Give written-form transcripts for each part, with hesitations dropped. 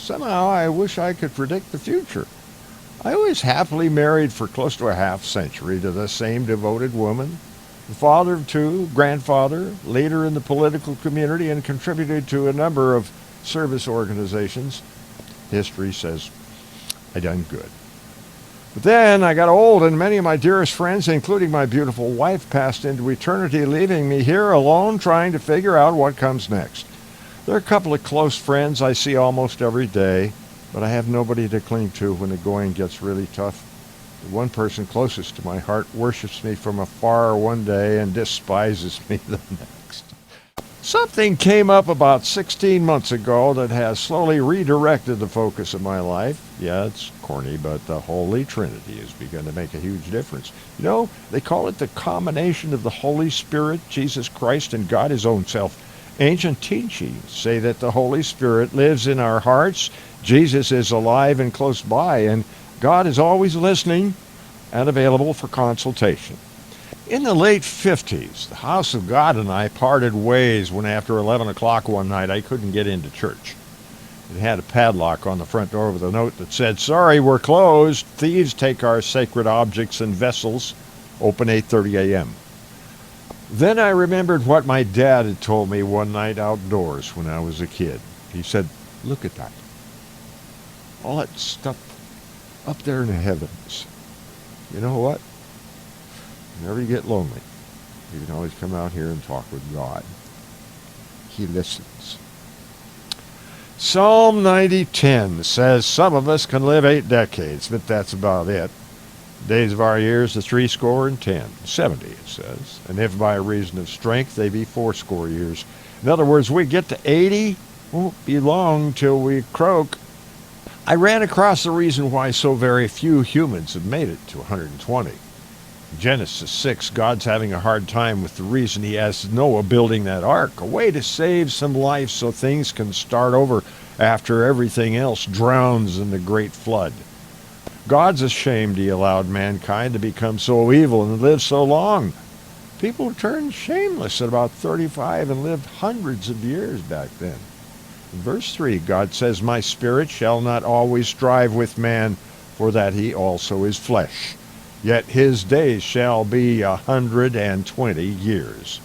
Somehow I wish I could predict the future. I was happily married for close to a half century to the same devoted woman, the father of two, grandfather, leader in the political community, and contributed to a number of service organizations. History says I done good. But then I got old, and many of my dearest friends, including my beautiful wife, passed into eternity, leaving me here alone trying to figure out what comes next. There are a couple of close friends I see almost every day, but I have nobody to cling to when the going gets really tough. The one person closest to my heart worships me from afar one day and despises me the next. Something came up about 16 months ago that has slowly redirected the focus of my life. Yeah, it's corny, but the Holy Trinity has begun to make a huge difference. You know, they call it the combination of the Holy Spirit, Jesus Christ, and God His own self. Ancient teachings say that the Holy Spirit lives in our hearts, Jesus is alive and close by, and God is always listening and available for consultation. In the late 50s, the House of God and I parted ways when after 11 o'clock one night I couldn't get into church. It had a padlock on the front door with a note that said, "Sorry, we're closed. Thieves take our sacred objects and vessels. Open 8:30 a.m." Then I remembered what my dad had told me one night outdoors when I was a kid. He said, "Look at that. All that stuff up there in the heavens. You know what? Whenever you get lonely, you can always come out here and talk with God. He listens." Psalm 90:10 says some of us can live 8 decades, but that's about it. Days of our years are 70, 70 it says, and if by reason of strength they be 80 years. In other words, we get to 80, won't be long till we croak. I ran across the reason why so very few humans have made it to 120. In Genesis 6, God's having a hard time with the reason He has Noah building that ark, a way to save some life so things can start over after everything else drowns in the great flood. God's ashamed He allowed mankind to become so evil and live so long. People turned shameless at about 35 and lived hundreds of years back then. In verse 3, God says, "My spirit shall not always strive with man, for that he also is flesh. Yet his days shall be 120 years."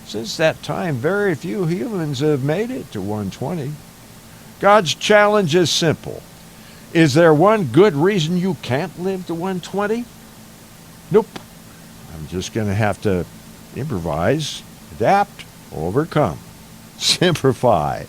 Since that time, very few humans have made it to 120. God's challenge is simple. Is there one good reason you can't live to 120? Nope. I'm just going to have to improvise, adapt, overcome, simplify,